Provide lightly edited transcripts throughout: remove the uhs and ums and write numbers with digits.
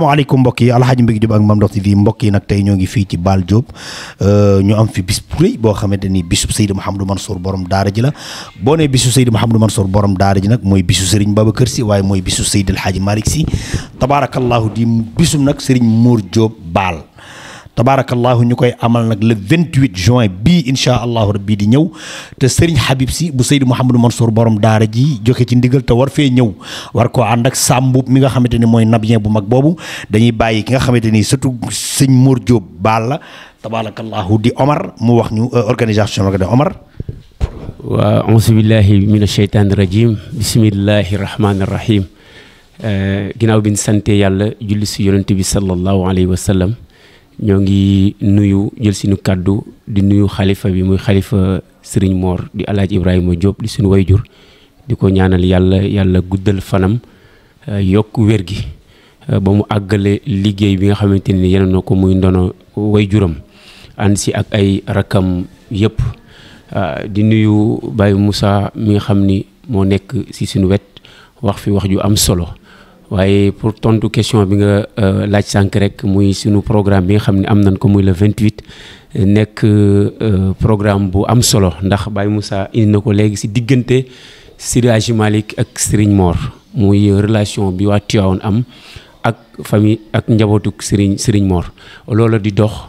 asalaamaaleykum mbokk yi Alhaji Mbégue Diop ak Mame Ndokh TV mbokk yi nag tey ñoo ngi fii ci Baal Diop ñu am fi bis bu rëy boo xamante ni bisu Seydi Mouhamadou Mansour borom daara ji la boo nee bisu Seydi Mouhamadou Mansour borom daara ji nag mooy bisu Serigne Babacar Sy waaye mooy bisu Seydi El Hadji Malick Sy tabaarakallahu di bisum nag Serigne Mor Diop Baal tabaarakallahu ñu koy amal nag le 28 juin bii incha allahu rabbi di ñëw te Serigne Habib Sy bu Seydi Mouhamadou Mansour borom daara ji joxe ci ndigal te war fee ñëw war koo ànd ak Samboub mi nga xamante ni mooy nabien bu mag boobu dañuy bàyyi ki nga xamante ni surtout sëñ Mor Diop Baal la tabaarakallahu di Omar mu wax ñu organisation la ko def Omar. waa auzu billahi mina sheytaani rajim bismillahi rahmaani rahim ginnaaw bi ñu sante yàlla julli si yonent bi sallallahu alayhi wa sallam ñoo ngi nuyu jël suñu kàddu di nuyu xalifa bi muy xalifa Serigne Mor di Alhaji Ibrahima Diop di suñu wayjur di ko ñaanal yàlla guddal fanam yokk wér gi ba mu àggale liggéey bi nga xamante ni yeneen na ko muy ndono wayjuram ànd si ak ay rakam yëpp di nuyu Baye Moussa mi nga xam ni moo nekk si suñu wet wax fi wax ju am solo waaye pour tontu question bi nga laaj sànq rek muy sunu programme bi nga xam ne am nañ ko muy le 28 nekk programme bu am solo ndax Baye Moussa indi na ko léegi si diggante Seydi Hadji Malick ak Serigne Mor muy relation bi waa Tivaouane am ak famille ak njabootuk Serigne Mor loolu di dox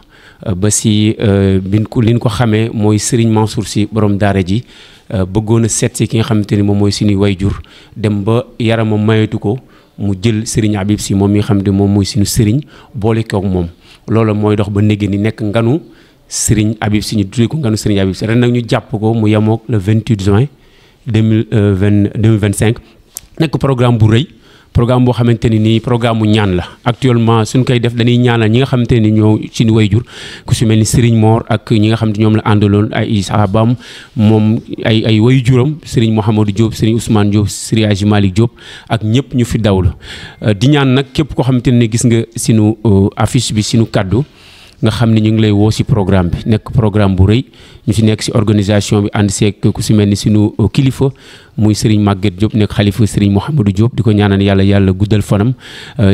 ba si liñ ko xamee mooy Serigne Mansour Sy borom daara ji bëggoon a seet si ki nga xamante ni moom mooy suñuy wayjur dem ba yaramam mayetu ko mu jël Serigne Habib Sy moom mi nga xam ne moom mooy suñu Serigne boole koog moom loolu mooy dox ba néegé ni nekk nganu Serigne Habib Sy ñu tuddee ko nganu Serigne Habib Sy ren nag ñu jàpp ko mu yemoog le 28 juin 2025 nekk programme bu rëy programme boo xamante ni nii programme mu ñaan la actuellement suñ koy def dañuy ñaanal ñi nga xamante ni ñoo suñu wayjur ku si mel ni Serigne Mor ak ñi nga xam ne ñoom la àndaloon ay sahabam moom ay wayjuram Serigne Mouhamadou Diop Serigne Ousmane Diop Serigne Hadji Malick Diop ak ñëpp ñu fi dawlu di ñaan nag képp koo xamante ne gis nga sinu affiche bi sinu kaddu nga xam ne ñu ngi lay woo si programme bi nekk programme bu rëy ñu si nekk si organisation bi ànd seeg ku si mel ni sunu kilifa muy Serigne Maguette Diop nekk xalifa Serigne Mouhamadou Diop di ko ñaanal yàlla guddal fanam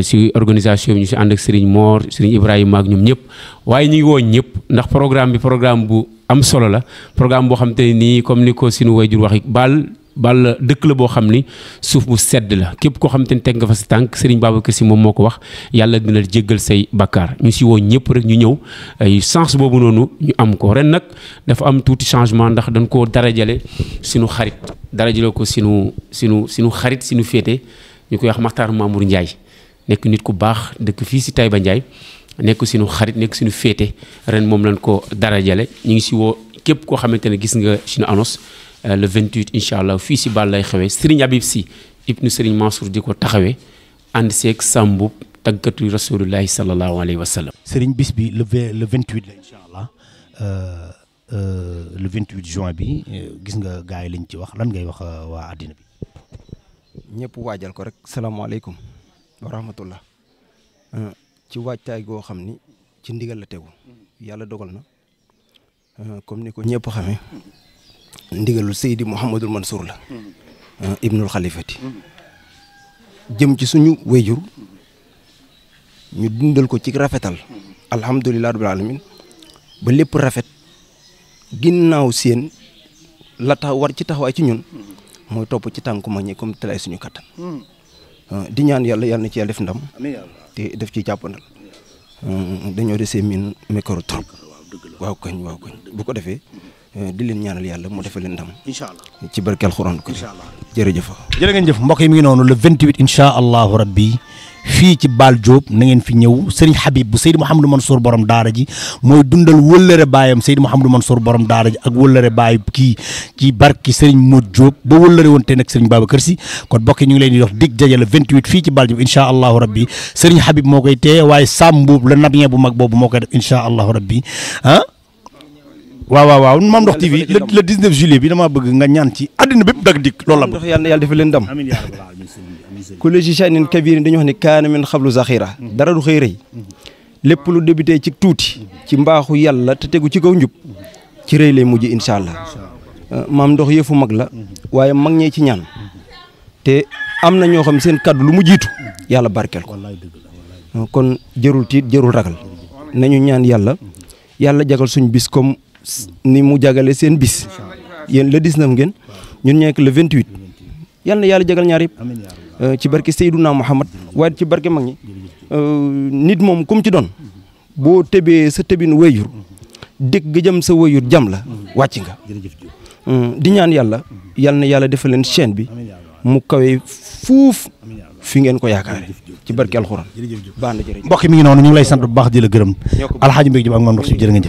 si organisation bi ñu si ànd ak Serigne Mor Serigne Ibrahima ak ñoom ñëpp waaye ñu ngi woo ñëpp ndax programme bi programme bu am solo la programme boo xam te nii comme ni ko sunu wayjur waxi Baal dëkk la boo xam ni suuf bu sedd la képp koo xam te ne teg nga fa sa tànk Serigne Babacar Sy moom moo ko wax yàlla dina jéggal say bakkaar ñu si woo ñëpp rek ñu ñëw ay chance boobu noonu ñu am ko ren nag dafa am tuuti changement ndax dañ koo darajale sunu xarit darajale ko sunu xarit sunu féete ñu koy wax Makhtar Mamour Ndiaye nekk nit ku baax dëkk fii si Taïba Ndiaye nekk sunu xarit nekk sunu féete ren moom lañ ko darajale ñu ngi si woo képp koo xamante ne gis nga sunu annonce le 28 incha allah fii si Baal lay xewee Serigne Habib Sy ibnu Serigne Mansour di ko taxawee ànd seeg Samboub tàggatu rasulullahi sallallahu alayhi wa sallam. Serigne bis bi le 28 la incha allah le 28 juin bi gis nga gars yi lañ ci wax lan ngay wax waa àddina bi. ñëpp waajal ko rek salaamaaleykum wa rahmatullah ci waajtaay goo xam ni ci ndigal la tegu yàlla dogal na comme ni ko ñëpp xamee. ndigalul Seydi Mouhamadou Mansour la ibnul xalifati jëm ci suñu wayjur ñu dundal ko ci rafetal alhamdulilah rabbil alamin ba lépp rafet ginnaaw seen la tax war ci taxawaay ci ñun mooy topp ci tànku mag ñi comme telay suñu kattan di ñaan yàlla na ci yàlla def ndam te def ci jàppandal dañoo desee min micro trop waaw kañ bu ko defee di leen ñaanal yàlla mu defal leen ndam incha allah ci barkeel Alxuraan ko incha allah jërëjëf ngeen jëf mbokk yi mi ngi noonu le 28 incha allahu rabbi fii ci Baal Diop na ngeen fi ñëw Serigne Habib bu Seydi Mouhamadou Mansour borom daara ji mooy dundal wëllëre baayam Seydi Mouhamadou Mansour borom daara ji ak wëllëre baay kii ci barki Serigne Mor Diop ba wëllëre woon te nag Serigne Babacar Sy kon mbokk yi ñu ngi leen di wax dig jaje le 28 fii ci Baal Diop incha allahu rabbi Serigne Habib moo koy téye waaye Samboub la nabien bu mag boobu moo koy def incha allahu rabbi waaw Mame Ndokh TV le 19 juillet bi dama bëgg nga ñaan ci àddina bépp dag dik loolu la ndox yàlla defal leen ndam amiin yaa rabbal aalamiin kullu shay'in kabiir dañu wax ne kaana min xablu zaxira dara du xëy rëy lépp lu débuté ci tuuti ci mbaaxu yàlla te tegu ci kaw njub ci rëy lay mujj incha allah Mame Ndokh yëfu mag la waaye mag ñee ci ñaan te am na ñoo xam seen kaddu lu mu jiitu yàlla barkeel ko kon jërul tiit jërul ragal nañu ñaan yàlla jagal suñ bis comme ni mu jagale seen bis yéen le 19 ngeen ñun nekk le 28 yal na yàlla jagal ñaar yëpp ci barke Seydouna Muhammad waaye ci barke mag ñi nit moom comme ci doon boo tëbee sa tëbin wayjur dëkk ga jëm sa wayjur jam la wàcc nga di ñaan yal na yàlla defal leen chaîne bi mu kawe fuuf fi ngeen ko yaakaare ci barke alxuraan baax na jërëjëf mbokk mi ngi noonu ñu ngi lay sant bu baax di la gërëm alxaaji Mbégue Diop ak Mame Ndokh Sy jërë ngeen jëf